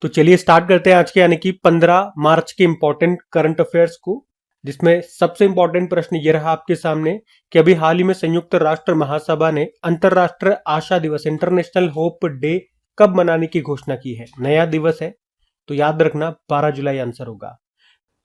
तो चलिए स्टार्ट करते हैं आज के यानी कि 15 मार्च के इंपॉर्टेंट करंट अफेयर्स को, जिसमें सबसे इंपॉर्टेंट प्रश्न ये रहा आपके सामने कि अभी हाल ही में संयुक्त राष्ट्र महासभा ने अंतरराष्ट्रीय आशा दिवस इंटरनेशनल होप डे कब मनाने की घोषणा की है। नया दिवस है तो याद रखना 12 जुलाई आंसर होगा।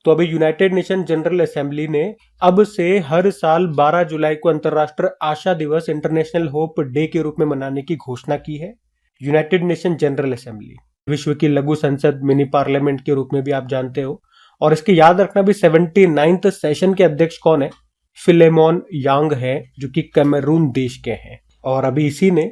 तो अभी यूनाइटेड नेशन जनरल असेंबली ने अब से हर साल 12 जुलाई को अंतरराष्ट्रीय आशा दिवस इंटरनेशनल होप डे के रूप में मनाने की घोषणा की है। यूनाइटेड नेशन जनरल असेंबली विश्व की लघु संसद, मिनी पार्लियामेंट के रूप में भी आप जानते हो। और इसके याद रखना भी 79th सेशन के अध्यक्ष कौन है? फिलेमोन यांग है, जो कि कैमरून देश के हैं। और अभी इसी ने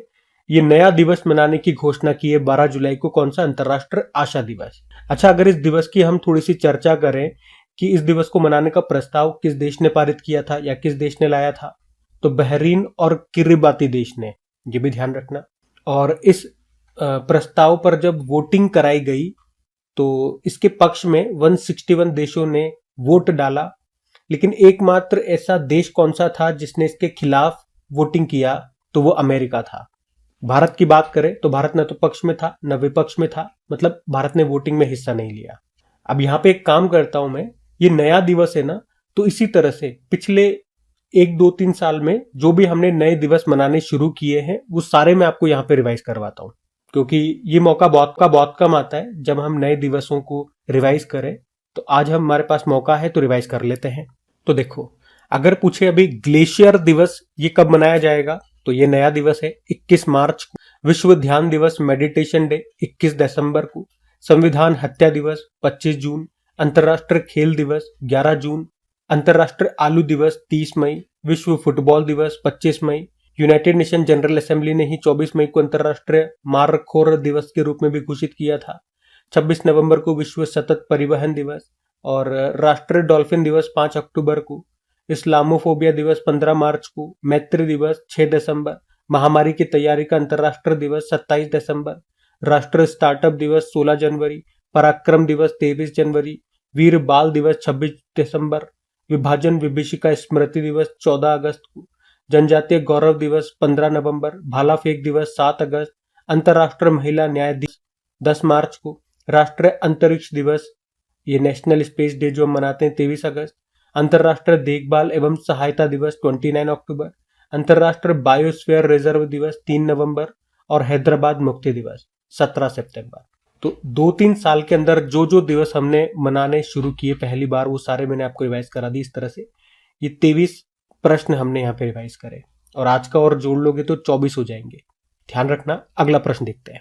ये नया दिवस मनाने की घोषणा की है 12 जुलाई को। कौन सा? अंतरराष्ट्रीय आशा दिवस। अच्छा, अगर इस दिवस की हम थोड़ी सी चर्चा करें कि इस दिवस को मनाने का प्रस्ताव किस देश ने पारित किया था या किस देश ने लाया था, तो बहरीन और किरिबाती देश ने, ये भी ध्यान रखना। और इस प्रस्ताव पर जब वोटिंग कराई गई तो इसके पक्ष में 161 देशों ने वोट डाला, लेकिन एकमात्र ऐसा देश कौन सा था जिसने इसके खिलाफ वोटिंग किया? तो वो अमेरिका था। भारत की बात करें तो भारत न तो पक्ष में था न विपक्ष में था, मतलब भारत ने वोटिंग में हिस्सा नहीं लिया। अब यहां पे एक काम करता हूं मैं, ये नया दिवस है ना, तो इसी तरह से पिछले 1-2-3 साल में जो भी हमने नए दिवस मनाने शुरू किए हैं वो सारे मैं आपको यहाँ पे रिवाइज करवाता हूँ, क्योंकि ये मौका बहुत कम आता है जब हम नए दिवसों को रिवाइज करें। तो आज हमारे पास मौका है तो रिवाइज कर लेते हैं। तो देखो, अगर पूछे अभी ग्लेशियर दिवस ये कब मनाया जाएगा, तो ये नया दिवस है 21 मार्च को। विश्व ध्यान दिवस मेडिटेशन डे 21 दिसंबर को। संविधान हत्या दिवस 25 जून। अंतरराष्ट्रीय खेल दिवस 11 जून। अंतरराष्ट्रीय आलू दिवस 30 मई। विश्व फुटबॉल दिवस 25 मई। यूनाइटेड नेशन जनरल असेंबली ने ही 24 मई को अंतरराष्ट्रीय मारखोर दिवस के रूप में भी घोषित किया था। 26 नवंबर को विश्व सतत परिवहन दिवस। और राष्ट्रीय डॉल्फिन दिवस 5 अक्टूबर को। इस्लामोफोबिया दिवस 15 मार्च को। मैत्री दिवस 6 दिसंबर। महामारी की तैयारी का अंतरराष्ट्रीय दिवस 27 दिसंबर। राष्ट्रीय स्टार्टअप दिवस 16 जनवरी। पराक्रम दिवस 23 जनवरी। वीर बाल दिवस 26 दिसंबर। विभाजन विभीषिका स्मृति दिवस 14 अगस्त को। जनजातीय गौरव दिवस 15 नवंबर। भाला फेंक दिवस 7 अगस्त। अंतरराष्ट्रीय महिला न्याय दिवस 10 मार्च को। राष्ट्रीय अंतरिक्ष दिवस, ये नेशनल स्पेस डे जो हम मनाते हैं, 23 अगस्त। अंतरराष्ट्रीय देखभाल एवं सहायता दिवस 29 अक्टूबर। अंतरराष्ट्रीय बायोस्फीयर रिजर्व दिवस 3 नवंबर। और हैदराबाद मुक्ति दिवस 17 सितंबर। तो 2-3 साल के अंदर जो जो दिवस हमने मनाने शुरू किए पहली बार, वो सारे मैंने आपको रिवाइज करा दी। इस तरह से ये 23 प्रश्न हमने यहाँ पे रिवाइज करे, और आज का और जोड़ लोगे तो 24 हो जाएंगे। ध्यान रखना। अगला प्रश्न देखते हैं।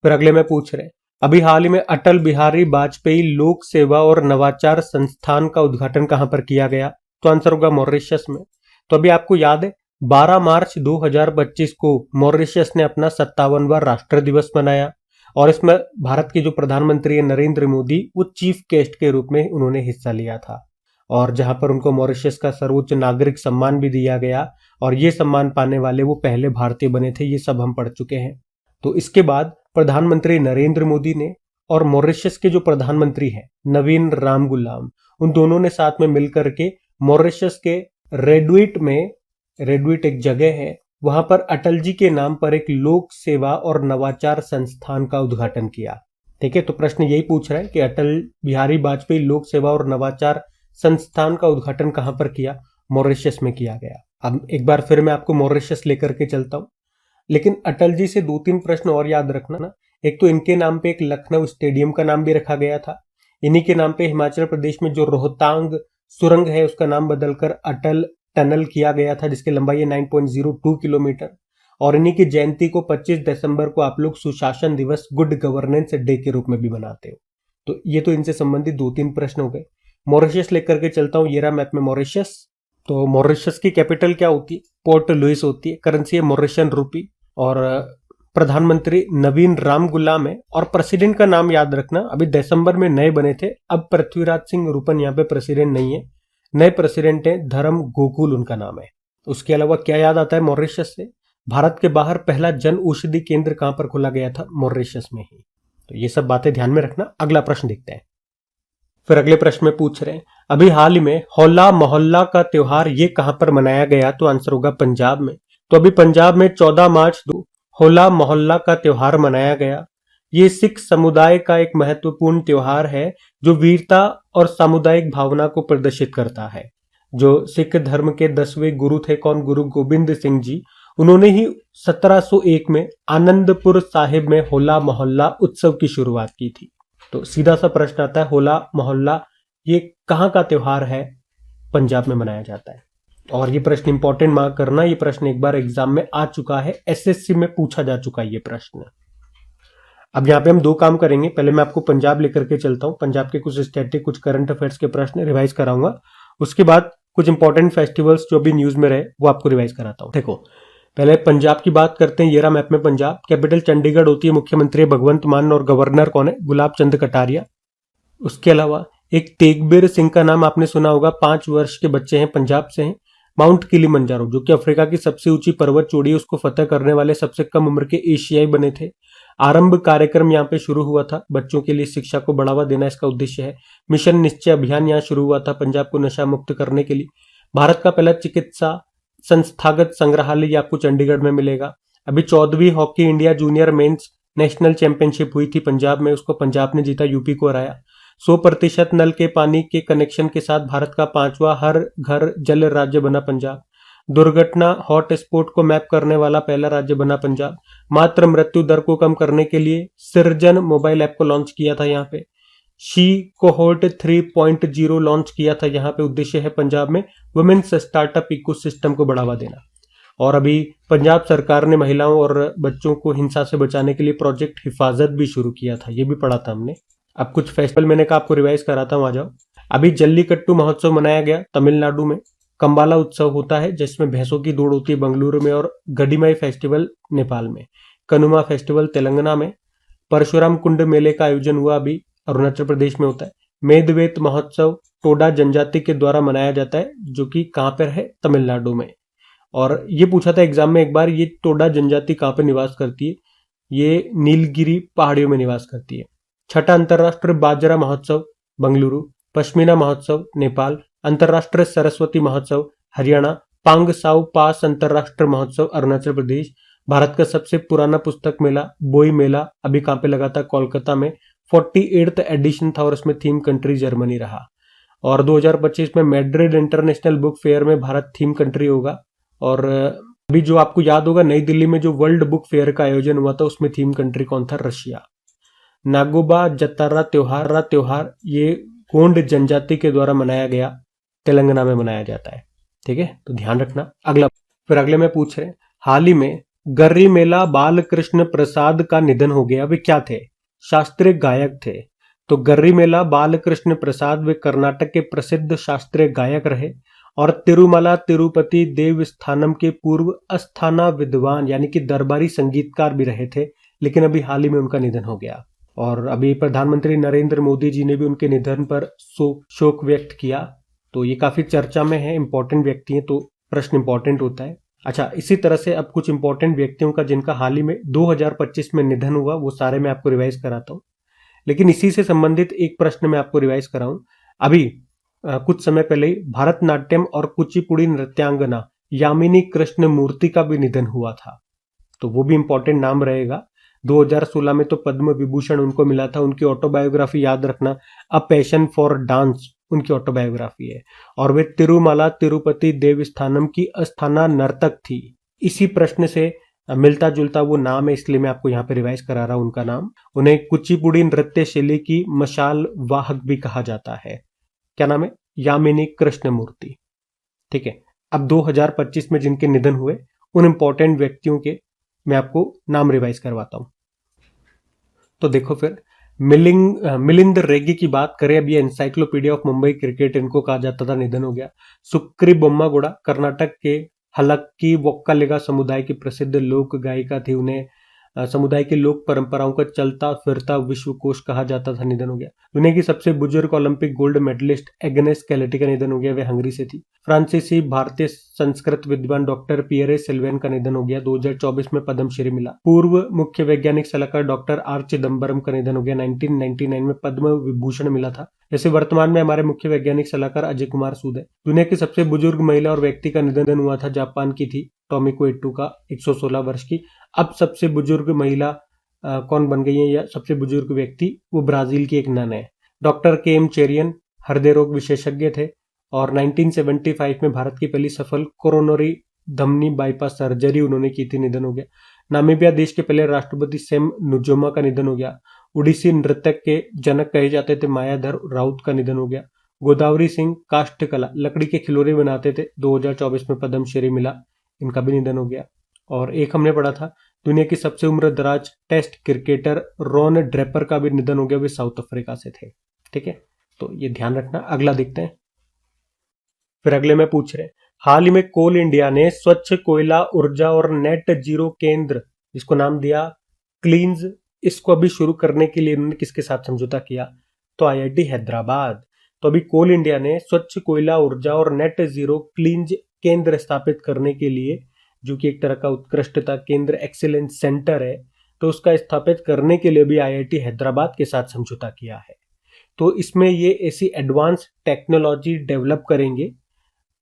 फिर अगले में पूछ रहे, अभी हाल ही में अटल बिहारी वाजपेयी लोक सेवा और नवाचार संस्थान का उद्घाटन कहां पर किया गया? तो आंसर होगा मॉरिशस में। तो अभी आपको याद है 12 मार्च 2025 को मॉरिशस ने अपना 57वां राष्ट्र दिवस मनाया, और इसमें भारत के जो प्रधानमंत्री है नरेंद्र मोदी, वो चीफ गेस्ट के रूप में उन्होंने हिस्सा लिया था। और जहां पर उनको मॉरिशस का सर्वोच्च नागरिक सम्मान भी दिया गया, और ये सम्मान पाने वाले वो पहले भारतीय बने थे, ये सब हम पढ़ चुके हैं। तो इसके बाद प्रधानमंत्री नरेंद्र मोदी ने और मॉरिशस के जो प्रधानमंत्री हैं नवीन राम गुलाम, उन दोनों ने साथ में मिलकर के मॉरिशस के रेडविट एक जगह है, वहां पर अटल जी के नाम पर एक लोक सेवा और नवाचार संस्थान का उद्घाटन किया। ठीक है, तो प्रश्न यही पूछ रहा है कि अटल बिहारी वाजपेयी लोक सेवा और नवाचार संस्थान का उद्घाटन कहां पर किया? मॉरिशस में किया गया। अब एक बार फिर मैं आपको मॉरिशस लेकर के चलता हूं, लेकिन अटल जी से 2-3 प्रश्न और याद रखना ना। एक तो इनके नाम पे एक लखनऊ स्टेडियम का नाम भी रखा गया था। इन्हीं के नाम पे हिमाचल प्रदेश में जो रोहतांग सुरंग है उसका नाम बदलकर अटल टनल किया गया था, जिसकी लंबाई है 9.02 किलोमीटर। और इन्हीं की जयंती को 25 दिसंबर को आप लोग सुशासन दिवस, गुड गवर्नेंस डे के रूप में भी मनाते हो। तो ये तो इनसे संबंधित 2-3 प्रश्न हो गए। मॉरिशस लेकर के चलता हूं, ये रहा मैप में मॉरिशस। तो मॉरिशस की कैपिटल क्या होती है? पोर्ट लुइस होती है। करेंसी है मॉरिशन रूपी। और प्रधानमंत्री नवीन राम गुलाम है। और प्रेसिडेंट का नाम याद रखना, अभी दिसंबर में नए बने थे, अब पृथ्वीराज सिंह रूपन यहाँ पे प्रेसिडेंट नहीं है, नए प्रेसिडेंट है धर्म गोकुल उनका नाम है। उसके अलावा क्या याद आता है मॉरिशस से? भारत के बाहर पहला जन औषधि केंद्र कहां पर खोला गया था? मॉरिशस में ही। तो ये सब बातें ध्यान में रखना। अगला प्रश्न देखते हैं। फिर अगले प्रश्न में पूछ रहे हैं, अभी हाल ही में होला मोहल्ला का त्योहार ये कहां पर मनाया गया? तो आंसर होगा पंजाब में। तो अभी पंजाब में 14 मार्च होला मोहल्ला का त्योहार मनाया गया। ये सिख समुदाय का एक महत्वपूर्ण त्योहार है जो वीरता और सामुदायिक भावना को प्रदर्शित करता है। जो सिख धर्म के 10वें गुरु थे, कौन? गुरु गोबिंद सिंह जी। उन्होंने ही 1701 में आनंदपुर साहिब में होला मोहल्ला उत्सव की शुरुआत की थी। तो सीधा सा प्रश्न आता है, होला मोहल्ला ये कहाँ का त्योहार है? पंजाब में मनाया जाता है। और ये प्रश्न इंपॉर्टेंट मार्क करना, ये प्रश्न एक बार एग्जाम में आ चुका है, एसएससी में पूछा जा चुका है ये प्रश्न। अब यहाँ पे हम दो काम करेंगे। पहले मैं आपको पंजाब लेकर के चलता हूँ, पंजाब के कुछ स्टैटिक, कुछ करंट अफेयर्स के प्रश्न रिवाइज कराऊंगा। उसके बाद कुछ इंपॉर्टेंट फेस्टिवल्स जो भी न्यूज में रहे वो आपको रिवाइज कराता हूँ। देखो, पहले पंजाब की बात करते हैं। ये रहा मैप में पंजाब। कैपिटल चंडीगढ़ होती है, मुख्यमंत्री भगवंत मान और गवर्नर कौन है? गुलाब चंद कटारिया। उसके अलावा एक तेगबीर सिंह का नाम आपने सुना होगा, 5 वर्ष के बच्चे हैं, पंजाब से हैं। माउंट किलिमंजारो जो कि अफ्रीका की सबसे ऊंची पर्वत चोटी है, उसको फतेह करने वाले सबसे कम उम्र के एशियाई बने थे। आरंभ कार्यक्रम यहाँ पे शुरू हुआ था, बच्चों के लिए शिक्षा को बढ़ावा देना इसका उद्देश्य है। मिशन निश्चय अभियान यहाँ शुरू हुआ था पंजाब को नशा मुक्त करने के लिए। भारत का पहला चिकित्सा संस्थागत संग्रहालय आपको चंडीगढ़ में मिलेगा। अभी 14वीं hockey India junior men's national championship हुई थी पंजाब में, उसको पंजाब ने जीता, यूपी को हराया। 100% नल के पानी के कनेक्शन के साथ भारत का 5वां हर घर जल राज्य बना पंजाब। दुर्घटना हॉट स्पॉट को मैप करने वाला पहला राज्य बना पंजाब। मात्र मृत्यु दर को कम करने के लिए सृजन मोबाइल ऐप को लॉन्च किया था यहाँ पे। शी कोहोर्ट 3.0 लॉन्च किया था यहाँ पे। उद्देश्य है पंजाब में वुमेन्स स्टार्टअप इकोसिस्टम को बढ़ावा देना। और अभी पंजाब सरकार ने महिलाओं और बच्चों को हिंसा से बचाने के लिए प्रोजेक्ट हिफाजत भी शुरू किया था, ये भी पढ़ा था हमने। अब कुछ फेस्टिवल मैंने कहा आपको रिवाइज कराता हूँ, आ जाओ। अभी जल्लीकट्टू महोत्सव मनाया गया तमिलनाडु में। कंबाला उत्सव होता है जिसमें भैंसों की दौड़ होती है बेंगलुरु में। और गडिमाई फेस्टिवल नेपाल में। कनुमा फेस्टिवल तेलंगाना में। परशुराम कुंड मेले का आयोजन हुआ अभी अरुणाचल प्रदेश में होता है। मेदवेत महोत्सव टोडा जनजाति के द्वारा मनाया जाता है, जो कि कहाँ पर है? तमिलनाडु में। और ये पूछा था एग्जाम में एक बार, ये टोडा जनजाति कहाँ पर निवास करती है? ये नीलगिरी पहाड़ियों में निवास करती है। छठा अंतर्राष्ट्रीय बाजरा महोत्सव बेंगलुरु। पश्मीना महोत्सव नेपाल। अंतर्राष्ट्रीय सरस्वती महोत्सव हरियाणा। पांग साउ पास अंतर्राष्ट्रीय महोत्सव अरुणाचल प्रदेश। भारत का सबसे पुराना पुस्तक मेला बोई मेला अभी कहाँ पे लगा था? कोलकाता में। 48th एडिशन था और उसमें थीम कंट्री जर्मनी रहा। और 2025 में मैड्रिड इंटरनेशनल बुक फेयर में भारत थीम कंट्री होगा। और अभी जो आपको याद होगा, नई दिल्ली में जो वर्ल्ड बुक फेयर का आयोजन हुआ था उसमें थीम कंट्री कौन था? रशिया। नागोबा जतारा त्योहार ये गोंड जनजाति के द्वारा मनाया गया, तेलंगाना में मनाया जाता है। ठीक है, तो ध्यान रखना। अगले में पूछ रहे हैं, हाल ही में गर्री मेला बालकृष्ण प्रसाद का निधन हो गया। वे क्या थे? शास्त्रीय गायक थे। तो गर्री मेला बालकृष्ण प्रसाद वे कर्नाटक के प्रसिद्ध शास्त्रीय गायक रहे और तिरुमला तिरुपति देवस्थानम के पूर्व अस्थाना विद्वान यानी कि दरबारी संगीतकार भी रहे थे, लेकिन अभी हाल ही में उनका निधन हो गया। और अभी प्रधानमंत्री नरेंद्र मोदी जी ने भी उनके निधन पर शोक व्यक्त किया। तो ये काफी चर्चा में है, इंपॉर्टेंट व्यक्ति हैं तो प्रश्न इंपॉर्टेंट होता है। अच्छा, इसी तरह से अब कुछ इंपॉर्टेंट व्यक्तियों का जिनका हाल ही में 2025 में निधन हुआ वो सारे मैं आपको रिवाइज कराता हूँ। लेकिन इसी से संबंधित एक प्रश्न मैं आपको रिवाइज कराऊं। अभी कुछ समय पहले ही भारतनाट्यम और कुचिपुड़ी नृत्यांगना यामिनी कृष्ण मूर्ति का भी निधन हुआ था, तो वो भी इंपॉर्टेंट नाम रहेगा। 2016 में तो पद्म विभूषण उनको मिला था। उनकी ऑटोबायोग्राफी याद रखना, अ पैशन फॉर डांस उनकी ऑटोबायोग्राफी है। और वे तिरुमला तिरुपति देवस्थानम की अस्थाना नर्तक थी। इसी प्रश्न से मिलता जुलता वो नाम है, इसलिए मैं आपको यहाँ पे रिवाइज करा रहा हूं उनका नाम। उन्हें कुचिपुड़ी नृत्य शैली की मशाल वाहक भी कहा जाता है। क्या नाम है? यामिनी कृष्णमूर्ति। ठीक है, अब 2025 में जिनके निधन हुए उन इंपॉर्टेंट व्यक्तियों के मैं आपको नाम रिवाइज करवाता हूं। तो देखो फिर मिलिंद रेड्डी की बात करें, अब ये एनसाइक्लोपीडिया ऑफ मुंबई क्रिकेट इनको कहा जाता था, निधन हो गया। सुक्री बोम्मागुड़ा कर्नाटक के हलक्की वोक्कालिगा समुदाय की प्रसिद्ध लोक गायिका थी। उन्हें समुदाय की लोक परंपराओं का चलता फिरता विश्वकोश कहा जाता था, निधन हो गया। दुनिया की सबसे बुजुर्ग ओलंपिक गोल्ड मेडलिस्ट एग्नेस कैलेटी का निधन हो गया, वे हंगरी से थी। फ्रांसीसी भारतीय संस्कृत विद्वान डॉक्टर पियरे सिल्वेन का निधन हो गया, 2024 में पद्मश्री मिला। पूर्व मुख्य वैज्ञानिक सलाहकार डॉक्टर आर चिदम्बरम का निधन हो गया, 1999 में पद्म विभूषण मिला था। जैसे वर्तमान में हमारे मुख्य वैज्ञानिक सलाहकार अजय कुमार सूद है। दुनिया की सबसे बुजुर्ग महिला और व्यक्ति का निधन हुआ था, जापान की थी टोमिको एट्टू का, 116 वर्ष की। अब सबसे बुजुर्ग महिला कौन बन गई है या सबसे बुजुर्ग व्यक्ति, वो ब्राजील की एक नन है। डॉक्टर के एम चेरियन हृदय रोग विशेषज्ञ थे और 1975 में भारत की पहली सफल कोरोनरी धमनी बाईपास सर्जरी उन्होंने की थी, निधन हो गया। नामीबिया देश के पहले राष्ट्रपति सेम नुजोमा का निधन हो गया। उड़ीसी नृत्यक के जनक कहे जाते थे मायाधर राउत का निधन हो गया। गोदावरी सिंह काष्ठकला लकड़ी के खिलौने बनाते थे, 2024 में पद्मश्री मिला, इनका भी निधन हो गया। और एक हमने पढ़ा था दुनिया की सबसे उम्र दराज टेस्ट क्रिकेटर रॉन ड्रेपर का भी निधन हो गया, वे साउथ अफ्रीका से थे। ठीक है, तो ये ध्यान रखना। अगला देखते हैं। फिर अगले में पूछ रहे हैं, हाल ही में कोल इंडिया ने स्वच्छ कोयला ऊर्जा और नेट जीरो केंद्र, जिसको नाम दिया क्लीन्स, इसको अभी शुरू करने के लिए उन्होंने किसके साथ समझौता किया? तो आईआईटी हैदराबाद। तो अभी कोल इंडिया ने स्वच्छ कोयला ऊर्जा और नेट जीरो क्लीन्स केंद्र स्थापित करने के लिए, जो कि एक तरह का उत्कृष्टता केंद्र एक्सीलेंस सेंटर है, तो उसका स्थापित करने के लिए भी आईआईटी हैदराबाद के साथ समझौता किया है। तो इसमें ये ऐसी एडवांस टेक्नोलॉजी डेवलप करेंगे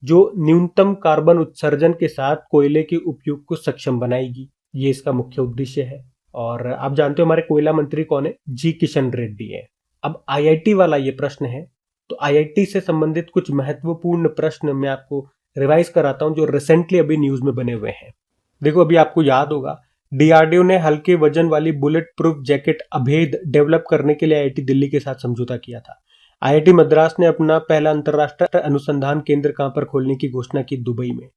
जो न्यूनतम कार्बन उत्सर्जन के साथ कोयले के उपयोग को सक्षम बनाएगी, ये इसका मुख्य उद्देश्य है। और आप जानते हो हमारे कोयला मंत्री कौन है? जी किशन रेड्डी है। अब आईआईटी वाला ये प्रश्न है, तो आईआईटी से संबंधित कुछ महत्वपूर्ण प्रश्न मैं आपको रिवाइज कराता हूं जो रिसेंटली अभी न्यूज में बने हुए हैं। देखो, अभी आपको याद होगा डीआरडीओ ने हल्के वजन वाली बुलेट प्रूफ जैकेट अभेद डेवलप करने के लिए आईआईटी दिल्ली के साथ समझौता किया था। आईआईटी मद्रास ने अपना पहला अंतरराष्ट्रीय अनुसंधान केंद्र कहां पर खोलने की घोषणा की? दुबई में।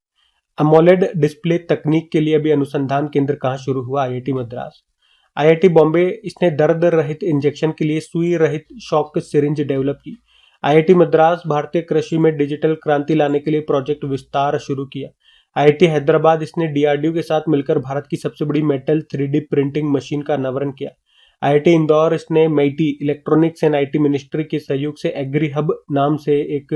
अमोलेड डिस्प्ले तकनीक के लिए अभी अनुसंधान केंद्र कहां शुरू हुआ? आईआईटी मद्रास। आईआईटी बॉम्बे, इसने दर्द रहित इंजेक्शन के लिए सुई रहित शॉक सिरिंज डेवलप की। आईआईटी मद्रास भारतीय कृषि में डिजिटल क्रांति लाने के लिए प्रोजेक्ट विस्तार शुरू किया। आईआईटी हैदराबाद, इसने डीआरडीओ के साथ मिलकर भारत की सबसे बड़ी मेटल 3D प्रिंटिंग मशीन का अनावरण किया। आईआईटी इंदौर, इसने मेटी इलेक्ट्रॉनिक्स एंड आईटी मिनिस्ट्री के सहयोग से एग्री हब नाम से एक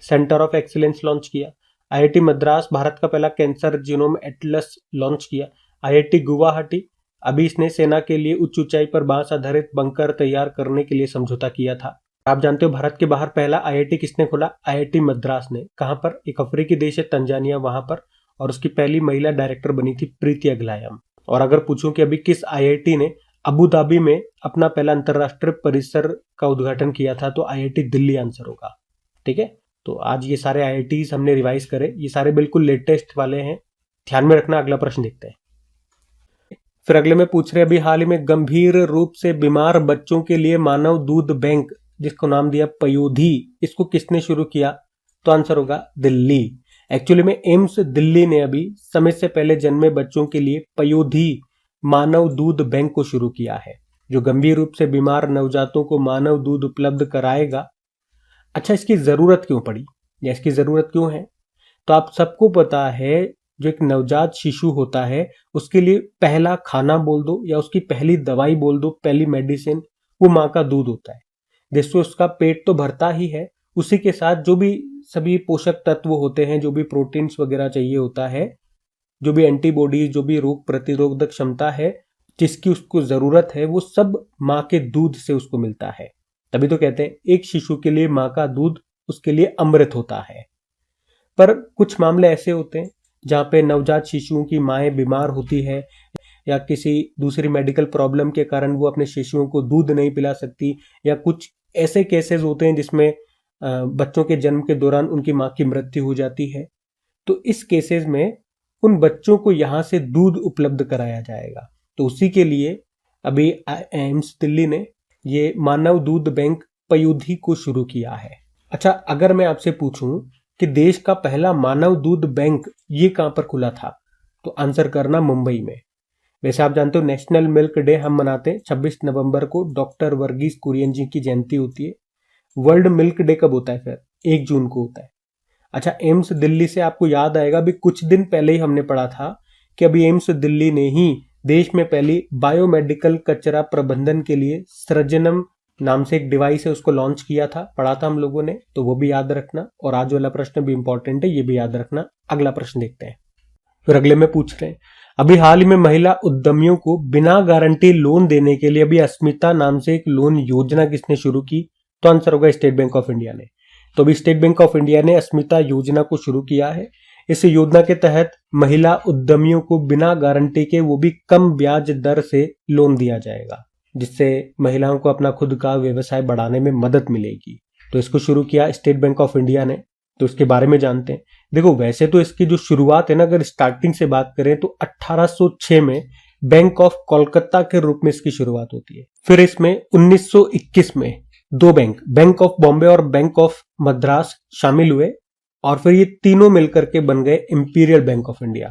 सेंटर ऑफ एक्सीलेंस लॉन्च किया। आईआईटी मद्रास, भारत का पहला कैंसर जीनोम एटलस लॉन्च किया। आईआईटी गुवाहाटी, अभी इसने सेना के लिए उच्च ऊंचाई पर बांस आधारित बंकर तैयार करने के लिए समझौता किया था। आप जानते हो भारत के बाहर पहला आईआईटी किसने खोला? आईआईटी मद्रास ने। कहां पर? एक अफ्रीकी देश है तंजानिया, वहां पर। और उसकी पहली महिला डायरेक्टर बनी थी प्रीति अग्लायम। और अगर पूछूं कि अभी किस आईआईटी ने अबू धाबी में अपना पहला अंतरराष्ट्रीय परिसर का उद्घाटन किया था, तो आईआईटी दिल्ली आंसर होगा। ठीक है, तो आज ये सारे आईआईटीज हमने रिवाइज करे, ये सारे बिल्कुल लेटेस्ट वाले हैं, ध्यान में रखना। अगला प्रश्न देखते हैं। फिर अगले में पूछ रहे हैं, अभी हाल ही में गंभीर रूप से बीमार बच्चों के लिए मानव दूध बैंक, जिसको नाम दिया पयोधी, इसको किसने शुरू किया? तो आंसर होगा दिल्ली। एक्चुअली में एम्स दिल्ली ने अभी समय से पहले जन्मे बच्चों के लिए पयोधी मानव दूध बैंक को शुरू किया है, जो गंभीर रूप से बीमार नवजातों को मानव दूध उपलब्ध कराएगा। अच्छा, इसकी जरूरत क्यों पड़ी या इसकी जरूरत क्यों है? तो आप सबको पता है, जो एक नवजात शिशु होता है उसके लिए पहला खाना बोल दो या उसकी पहली दवाई बोल दो, पहली मेडिसिन, वो माँ का दूध होता है, जिससे उसका पेट तो भरता ही है, उसी के साथ जो भी सभी पोषक तत्व होते हैं, जो भी प्रोटीन्स वगैरह चाहिए होता है, जो भी एंटीबॉडीज, जो भी रोग प्रतिरोधक क्षमता है जिसकी उसको जरूरत है, वो सब माँ के दूध से उसको मिलता है। तभी तो कहते हैं एक शिशु के लिए माँ का दूध उसके लिए अमृत होता है। पर कुछ मामले ऐसे होते हैं जहाँ पे नवजात शिशुओं की माएँ बीमार होती है या किसी दूसरी मेडिकल प्रॉब्लम के कारण वो अपने शिशुओं को दूध नहीं पिला सकती, या कुछ ऐसे केसेस होते हैं जिसमें बच्चों के जन्म के दौरान उनकी माँ की मृत्यु हो जाती है। तो इस केसेस में उन बच्चों को यहाँ से दूध उपलब्ध कराया जाएगा। तो उसी के लिए अभी एम्स दिल्ली ने ये मानव दूध बैंक पयोधी को शुरू किया है। अच्छा, अगर मैं आपसे पूछूं कि देश का पहला मानव दूध बैंक ये कहां पर खुला था, तो आंसर करना मुंबई में। वैसे आप जानते हो नेशनल मिल्क डे हम मनाते हैं 26 नवंबर को, डॉक्टर वर्गीस कुरियन जी की जयंती होती है। वर्ल्ड मिल्क डे कब होता है? फिर 1 जून को होता है। अच्छा, एम्स दिल्ली से आपको याद आएगा, अभी कुछ दिन पहले ही हमने पढ़ा था कि अभी एम्स दिल्ली ने ही देश में पहली बायोमेडिकल कचरा प्रबंधन के लिए सृजनम नाम से एक डिवाइस है, उसको लॉन्च किया था, पढ़ा था हम लोगों ने, तो वो भी याद रखना। और आज वाला प्रश्न भी इंपॉर्टेंट है, ये भी याद रखना। अगला प्रश्न देखते हैं। फिर अगले में पूछ रहे हैं, अभी हाल ही में महिला उद्यमियों को बिना गारंटी लोन देने के लिए अभी अस्मिता नाम से एक लोन योजना किसने शुरू की? तो आंसर होगा स्टेट बैंक ऑफ इंडिया ने। तो अभी स्टेट बैंक ऑफ इंडिया ने अस्मिता योजना को शुरू किया है। इस योजना के तहत महिला उद्यमियों को बिना गारंटी के वो भी कम ब्याज दर से लोन दिया जाएगा, जिससे महिलाओं को अपना खुद का व्यवसाय बढ़ाने में मदद मिलेगी। तो इसको शुरू किया स्टेट बैंक ऑफ इंडिया ने, तो इसके बारे में जानते हैं। देखो वैसे तो इसकी जो शुरुआत है ना, अगर स्टार्टिंग से बात करें तो 1806 में बैंक ऑफ कोलकाता के रूप में इसकी शुरुआत होती है। फिर इसमें 1921 में दो बैंक ऑफ बॉम्बे और बैंक ऑफ मद्रास शामिल हुए, और फिर ये तीनों मिलकर के बन गए इंपीरियल बैंक ऑफ इंडिया।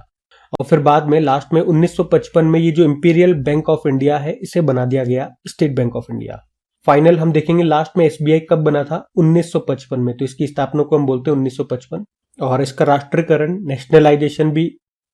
और फिर बाद में लास्ट में 1955 में ये जो इंपीरियल बैंक ऑफ इंडिया है इसे बना दिया गया state bank of India. Final हम देखेंगे लास्ट में एसबीआई कब बना था, 1955 में, तो इसकी स्थापना को हम बोलते हैं 1955। और इसका राष्ट्रीयकरण, नेशनलाइजेशन भी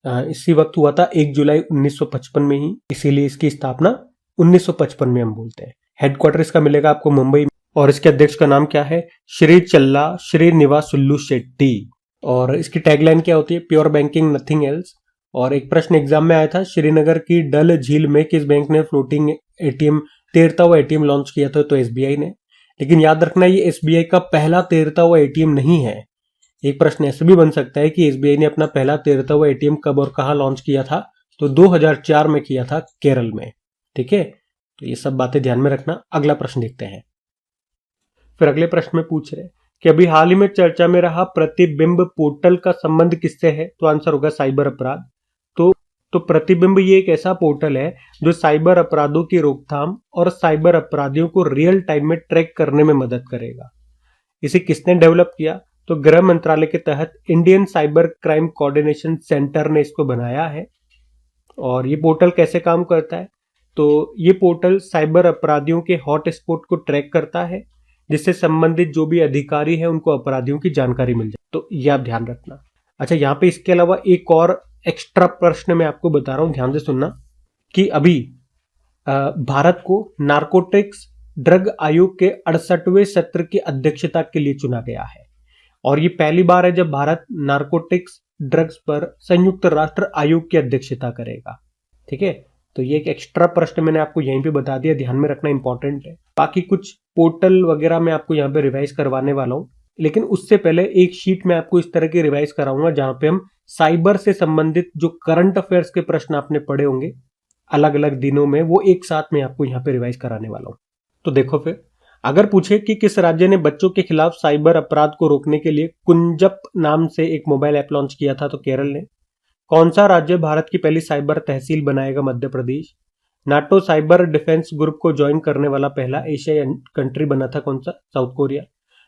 इसी वक्त हुआ था, 1 जुलाई 1955 में ही, इसीलिए इसकी स्थापना 1955 में हम बोलते हैं। हेडक्वार्टर इसका मिलेगा आपको मुंबई में, और इसके अध्यक्ष का नाम क्या है, श्री चल्ला श्रीनिवासुलु शेट्टी। और इसकी टैगलाइन क्या होती है, प्योर बैंकिंग नथिंग एल्स। और एक प्रश्न एग्जाम में आया था, श्रीनगर की डल झील में किस बैंक ने फ्लोटिंग एटीएम, तैरता हुआ एटीएम लॉन्च किया था, तो एसबीआई ने। लेकिन याद रखना ये एसबीआई का पहला तैरता हुआ एटीएम नहीं है। एक प्रश्न ऐसे भी बन सकता है कि एसबीआई ने अपना पहला तैरता हुआ एटीएम कब और कहां लॉन्च किया था, तो 2004 में किया था, केरल में। ठीक है, तो ये सब बातें ध्यान में रखना। अगला प्रश्न देखते हैं। फिर अगले प्रश्न में पूछ रहे कि अभी हाल ही में चर्चा में रहा प्रतिबिंब पोर्टल का संबंध किससे है, तो आंसर होगा साइबर अपराध। तो प्रतिबिंब ये एक ऐसा पोर्टल है जो साइबर अपराधों की रोकथाम और साइबर अपराधियों को रियल टाइम में ट्रैक करने में मदद करेगा। इसे किसने डेवलप किया, तो गृह मंत्रालय के तहत Indian cyber crime coordination centre ने इसको बनाया है। और ये पोर्टल कैसे काम करता है, तो ये पोर्टल साइबर अपराधियों के हॉटस्पॉट को ट्रैक करता है, जिससे संबंधित जो भी अधिकारी है उनको अपराधियों की जानकारी मिल जाए। तो यह आप ध्यान रखना। अच्छा, यहाँ पे इसके अलावा एक और एक्स्ट्रा प्रश्न मैं आपको बता रहा हूं, ध्यान से सुनना, कि अभी भारत को नारकोटिक्स ड्रग आयोग के 68वें सत्र की अध्यक्षता के लिए चुना गया है। और ये पहली बार है जब भारत नारकोटिक्स ड्रग्स पर संयुक्त राष्ट्र आयोग की अध्यक्षता करेगा। ठीक है, तो ये एक एक्स्ट्रा प्रश्न मैंने आपको यहीं पे बता दिया, ध्यान में रखना इंपॉर्टेंट है। बाकी कुछ पोर्टल वगैरह मैं आपको यहाँ पे रिवाइज करवाने वाला हूँ, लेकिन उससे पहले एक शीट में आपको इस तरह की रिवाइज कराऊंगा जहां पे हम साइबर से संबंधित जो करंट अफेयर्स के प्रश्न आपने पढ़े होंगे अलग अलग दिनों में, वो एक साथ में आपको यहाँ पे रिवाइज कराने वाला हूं। तो देखो, फिर अगर पूछे कि किस राज्य ने बच्चों के खिलाफ साइबर अपराध को रोकने के लिए कुंजप नाम से एक मोबाइल ऐप लॉन्च किया था, तो केरल ने। कौन सा राज्य भारत की पहली साइबर तहसील बनाएगा, Madhya Pradesh. NATO cyber defence group को ज्वाइन करने वाला पहला एशियाई कंट्री बना था, कौन सा, साउथ कोरिया।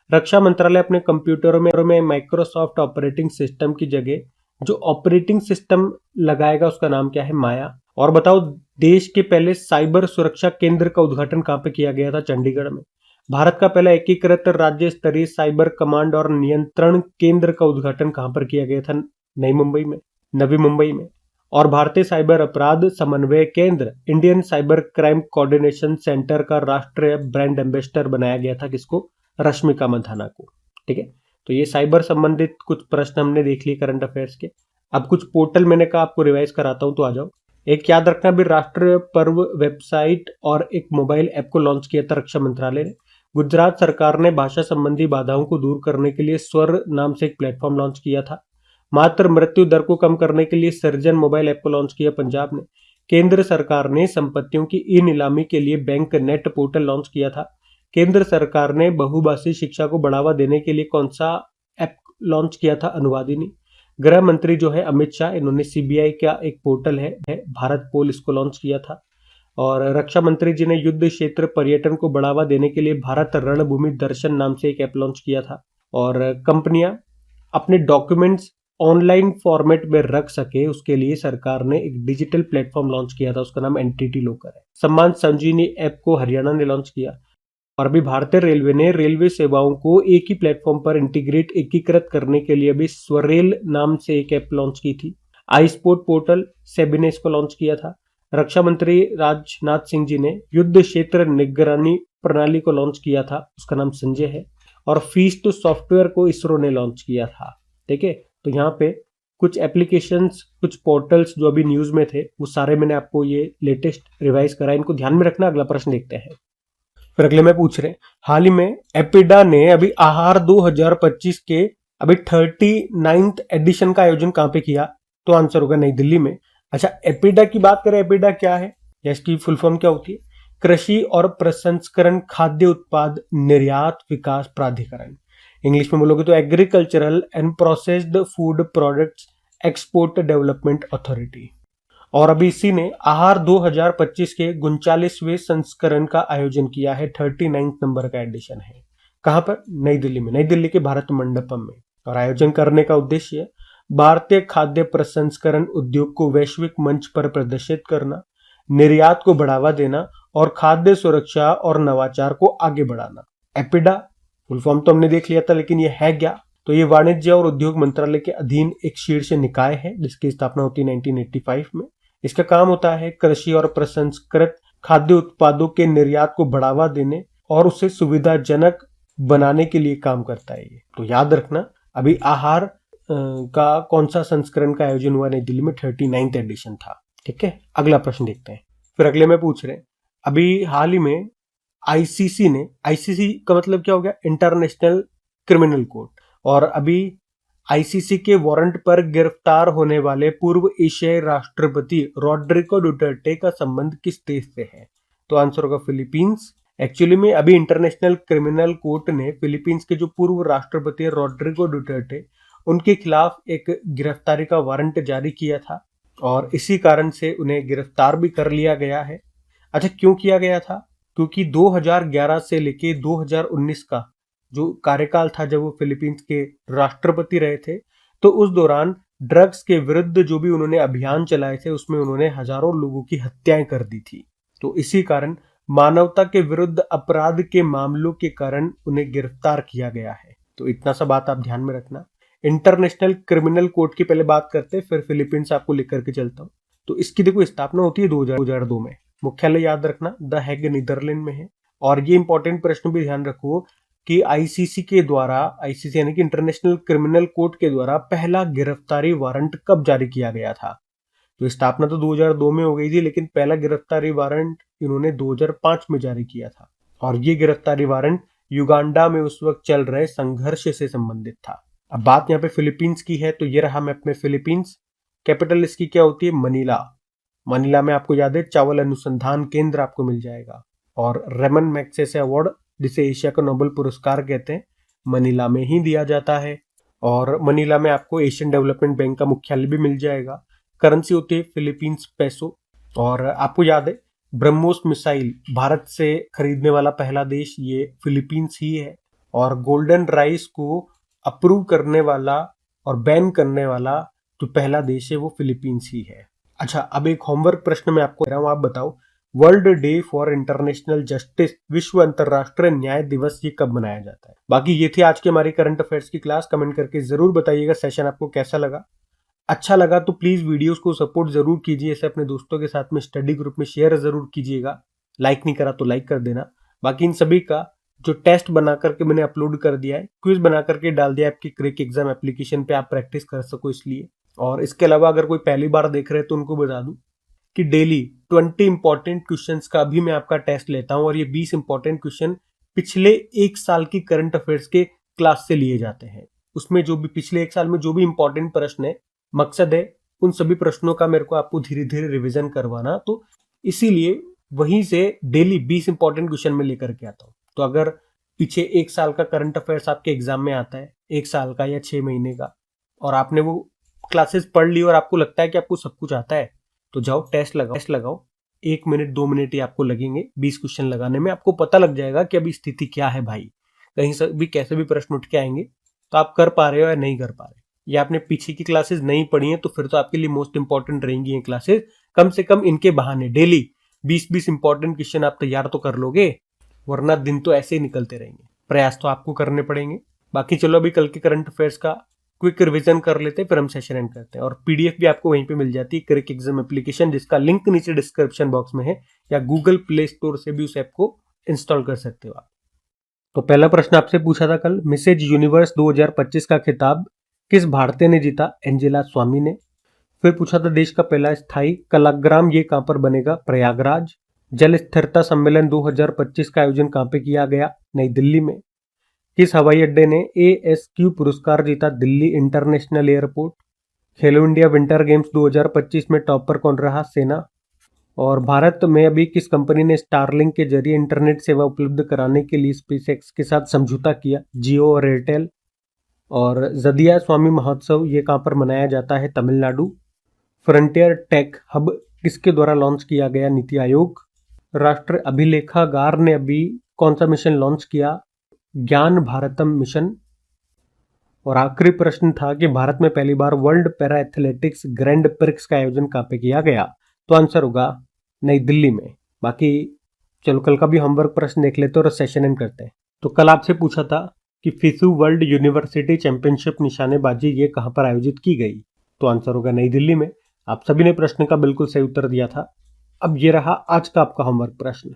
रक्षा मंत्रालय अपने कंप्यूटरों में माइक्रोसॉफ्ट ऑपरेटिंग सिस्टम की जगह जो ऑपरेटिंग सिस्टम लगाएगा उसका नाम क्या है, माया। और बताओ, देश के पहले साइबर सुरक्षा केंद्र का उद्घाटन कहां पे किया गया था, चंडीगढ़ में। भारत का पहला एकीकृत राज्य स्तरीय साइबर कमांड और नियंत्रण केंद्र का उद्घाटन कहां पर किया गया था, नवी मुंबई में। और भारतीय साइबर अपराध समन्वय केंद्र Indian cyber crime coordination centre का राष्ट्रीय ब्रांड एम्बेसडर बनाया गया था, किसको, रश्मिका मंधाना को। ठीक है, तो ये साइबर संबंधित कुछ प्रश्न हमने देख लिए करंट अफेयर्स के। अब कुछ पोर्टल मैंने कहा आपको रिवाइज कराता हूं, तो आ जाओ। एक याद रखना, भी राष्ट्रीय पर्व वेबसाइट और एक मोबाइल ऐप को लॉन्च किया था रक्षा मंत्रालय ने। गुजरात सरकार ने भाषा संबंधी बाधाओं को दूर करने के लिए स्वर नाम से एक प्लेटफॉर्म लॉन्च किया था। मातृ मृत्यु दर को कम करने के लिए सर्जन मोबाइल ऐप को लॉन्च किया पंजाब ने। केंद्र सरकार ने संपत्तियों की ई नीलामी के लिए बैंक नेट पोर्टल लॉन्च किया था। केंद्र सरकार ने बहुभाषी शिक्षा को बढ़ावा देने के लिए कौन सा ऐप लॉन्च किया था, अनुवादिनी। गृह मंत्री जो है अमित शाह, इन्होंने सीबीआई का एक पोर्टल है भारत पोल, इसको लॉन्च किया था। और रक्षा मंत्री जी ने युद्ध क्षेत्र पर्यटन को बढ़ावा देने के लिए भारत रणभूमि दर्शन नाम से एक ऐप लॉन्च किया था। और कंपनियां अपने डॉक्यूमेंट्स ऑनलाइन फॉर्मेट में रख सके उसके लिए सरकार ने एक डिजिटल प्लेटफॉर्म लॉन्च किया था, उसका नाम एनटीटी लॉकर है। सम्मान संजीवनी ऐप को हरियाणा ने लॉन्च किया। और अभी भारतीय रेलवे ने रेलवे सेवाओं को एक ही प्लेटफॉर्म पर एकीकृत करने के लिए अभी स्वरेल नाम से एक ऐप लॉन्च की थी। आई स्पोर्ट पोर्टल सेबी ने इसको लॉन्च किया था। रक्षा मंत्री राजनाथ सिंह जी ने युद्ध क्षेत्र निगरानी प्रणाली को लॉन्च किया था, उसका नाम संजय है। और फीस्ट सॉफ्टवेयर को इसरो ने लॉन्च किया था। ठीक है, तो यहाँ पे कुछ एप्लीकेशंस, कुछ पोर्टल्स जो अभी न्यूज में थे वो सारे मैंने आपको ये लेटेस्ट रिवाइज करा, इनको ध्यान में रखना। अगला प्रश्न देखते हैं। फिर अगले में पूछ रहे हैं, हाल ही में एपिडा ने अभी आहार 2025 के अभी 39th एडिशन का आयोजन कहाँ पे किया, तो आंसर होगा नई दिल्ली में। अच्छा, एपिडा की बात करें, एपिडा क्या है या इसकी फुल फॉर्म क्या होती है? कृषि और प्रसंस्करण खाद्य उत्पाद निर्यात विकास प्राधिकरण। इंग्लिश में बोलोगे तो agricultural and processed food products export development authority. और अभी इसी ने आहार 2025 के 39वें संस्करण का आयोजन किया है। 39 नंबर का एडिशन है। कहां पर? नई दिल्ली में, नई दिल्ली के भारत मंडपम में। और आयोजन करने का उद्देश्य भारतीय खाद्य प्रसंस्करण उद्योग को वैश्विक मंच पर प्रदर्शित करना, निर्यात को बढ़ावा देना और खाद्य सुरक्षा और नवाचार को आगे बढ़ाना। एपिडा फुल फॉर्म तो हमने देख लिया था, लेकिन ये है क्या? तो ये वाणिज्य और उद्योग मंत्रालय के अधीन एक शीर्ष निकाय है जिसकी स्थापना होती है 1985 में। इसका काम होता है कृषि और प्रसंस्कृत खाद्य उत्पादों के निर्यात को बढ़ावा देने और उसे सुविधाजनक बनाने के लिए काम करता है ये। तो याद रखना, अभी आहार का कौन सा संस्करण का आयोजन हुआ नई दिल्ली में? 39th एडिशन था। ठीक है, अगला प्रश्न देखते हैं। फिर अगले में पूछ रहे हैं, अभी हाल ही में आईसीसी ने, आईसीसी का मतलब क्या हो गया? International criminal court. और अभी आईसीसी के वारंट पर गिरफ्तार होने वाले पूर्व एशियाई राष्ट्रपति रॉड्रिगो डुटर्टे का संबंध किस देश से है? तो आंसर होगा फिलीपींस। एक्चुअली में अभी इंटरनेशनल क्रिमिनल कोर्ट ने फिलीपींस के जो पूर्व राष्ट्रपति रॉड्रिगो डुटर्टे, उनके खिलाफ एक गिरफ्तारी का वारंट जारी किया था और इसी कारण से उन्हें गिरफ्तार भी कर लिया गया है। अच्छा, क्यों किया गया था? क्योंकि 2011 से लेके 2019 का जो कार्यकाल था जब वो फिलीपींस के राष्ट्रपति रहे थे, तो उस दौरान ड्रग्स के विरुद्ध जो भी उन्होंने अभियान चलाए थे उसमें उन्होंने हजारों लोगों की हत्याएं कर दी थी। तो इसी कारण मानवता के विरुद्ध अपराध के मामलों के कारण उन्हें गिरफ्तार किया गया है। तो इतना सा बात आप ध्यान में रखना। इंटरनेशनल क्रिमिनल कोर्ट की पहले बात करते हैं, फिर फिलीपींस आपको लेकर के चलता हूँ। तो इसकी देखो स्थापना होती है 2002 में। मुख्यालय याद रखना द हैग नीदरलैंड में है। और ये इंपॉर्टेंट प्रश्न भी ध्यान रखो कि आईसीसी के द्वारा, आईसीसी यानी कि इंटरनेशनल क्रिमिनल कोर्ट के द्वारा पहला गिरफ्तारी वारंट कब जारी किया गया था? तो स्थापना तो 2002 में हो गई थी, लेकिन पहला गिरफ्तारी वारंट इन्होंने 2005 में जारी किया था। और ये गिरफ्तारी वारंट युगांडा में उस वक्त चल रहे संघर्ष से संबंधित था। अब बात यहाँ पे फिलीपींस की है, तो ये रहा मैप में फिलीपींस। कैपिटल इसकी क्या होती है? मनीला। मनीला में आपको याद है चावल अनुसंधान केंद्र आपको मिल जाएगा। और रेमन मैग्सेसे अवार्ड, जिसे एशिया का नोबेल पुरस्कार कहते हैं, मनीला में ही दिया जाता है। और मनीला में आपको एशियन डेवलपमेंट बैंक का मुख्यालय भी मिल जाएगा। करेंसी होती है फिलीपींस पेसो। और आपको याद है ब्रह्मोस मिसाइल भारत से खरीदने वाला पहला देश ये फिलीपींस ही है। और गोल्डन राइस को अप्रूव करने वाला और बैन करने वाला जो पहला देश है वो फिलीपींस ही है। अच्छा, अब एक होमवर्क प्रश्न मैं आपको दे रहा हूं, आप बताओ world day for international justice, विश्व अंतरराष्ट्रीय न्याय दिवस, ये कब मनाया जाता है? बाकी ये थी आज की हमारी करंट अफेयर्स की क्लास। कमेंट करके जरूर बताइएगा सेशन आपको कैसा लगा। अच्छा लगा तो प्लीज वीडियोस को सपोर्ट जरूर कीजिए, इसे अपने दोस्तों के साथ में स्टडी ग्रुप में शेयर जरूर कीजिएगा। लाइक नहीं करा तो लाइक कर देना। बाकी इन सभी का जो टेस्ट बना करके मैंने अपलोड कर दिया है, क्विज बना करके डाल दिया है आपकी क्रिक एग्जाम एप्लीकेशन पे, आप प्रैक्टिस कर सको इसलिए। और इसके अलावा अगर कोई पहली बार देख रहे हैं तो उनको बता दूं कि डेली 20 इंपॉर्टेंट क्वेश्चंस का भी मैं आपका टेस्ट लेता हूं। और ये 20 इंपॉर्टेंट क्वेश्चन पिछले एक साल की करंट अफेयर्स के क्लास से लिए जाते हैं। उसमें जो भी पिछले एक साल में जो भी इंपॉर्टेंट प्रश्न है, मकसद है उन सभी प्रश्नों का मेरे को आपको धीरे धीरे रिवीजन करवाना। तो इसीलिए वहीं से डेली 20 इंपॉर्टेंट क्वेश्चन में लेकर के आता हूँ। तो अगर पीछे एक साल का करंट अफेयर्स आपके एग्जाम में आता है, एक साल का या 6 महीने का, और आपने वो क्लासेस पढ़ ली और आपको लगता है कि आपको सब कुछ आता है, तो जाओ टेस्ट लगाओ। 1 मिनट 2 मिनट ही आपको लगेंगे 20 क्वेश्चन लगाने में। आपको पता लग जाएगा कि अभी स्थिति क्या है भाई, कहीं से भी कैसे भी प्रश्न उठ के आएंगे तो आप कर पा रहे हो या नहीं कर पा रहे। या आपने पीछे की क्लासेस नहीं पढ़ी हैं तो फिर तो आपके लिए मोस्ट इंपॉर्टेंट रहेंगी ये क्लासेस। कम से कम इनके बहाने डेली 20-20 इंपॉर्टेंट क्वेश्चन आप तैयार तो कर लोगे, वरना दिन तो ऐसे ही निकलते रहेंगे। प्रयास तो आपको करने पड़ेंगे। बाकी चलो अभी कल के करंट अफेयर्स का क्विक रिवीजन कर लेते हैं, फिर हम सेशन एंड करते हैं। और पीडीएफ भी आपको वहीं पे मिल जाती है, क्रिक एग्जाम एप्लीकेशन, जिसका लिंक नीचे डिस्क्रिप्शन बॉक्स में है, या गूगल प्ले स्टोर से भी उस ऐप को इंस्टॉल कर सकते हो आप। तो पहला प्रश्न आपसे पूछा था कल, मिसेज यूनिवर्स 2025 का खिताब किस भारतीय ने जीता? एंजेला स्वामी ने। फिर पूछा था देश का पहला स्थायी कलाग्राम ये कहां पर बनेगा? प्रयागराज। जल स्थिरता सम्मेलन 2025 का आयोजन कहां पे किया गया? नई दिल्ली में। किस हवाई अड्डे ने ASQ पुरस्कार जीता दिल्ली इंटरनेशनल एयरपोर्ट। खेलो इंडिया विंटर गेम्स 2025 में टॉपर कौन रहा, सेना। और भारत में अभी किस कंपनी ने स्टारलिंक के जरिए इंटरनेट सेवा उपलब्ध कराने के लिए स्पेसएक्स के साथ समझौता किया, जियो और एयरटेल। और जदिया स्वामी महोत्सव ये कहाँ पर मनाया जाता है, तमिलनाडु। फ्रंटियर टेक हब किसके द्वारा लॉन्च किया गया, नीति आयोग। राष्ट्र अभिलेखागार ने अभी कौन सा मिशन लॉन्च किया, ज्ञान भारतम मिशन। और आखिरी प्रश्न था कि भारत में पहली बार world para athletics grand prix का आयोजन कहाँ पे किया गया, तो आंसर होगा नई दिल्ली में। बाकी चलो कल का भी होमवर्क प्रश्न देख लेते और सेशन एंड करते हैं। तो कल आपसे पूछा था कि फिसु वर्ल्ड यूनिवर्सिटी चैंपियनशिप निशानेबाजी ये कहाँ पर आयोजित की गई, तो आंसर होगा नई दिल्ली में। आप सभी ने प्रश्न का बिल्कुल सही उत्तर दिया था। अब ये रहा आज का आपका होमवर्क प्रश्न।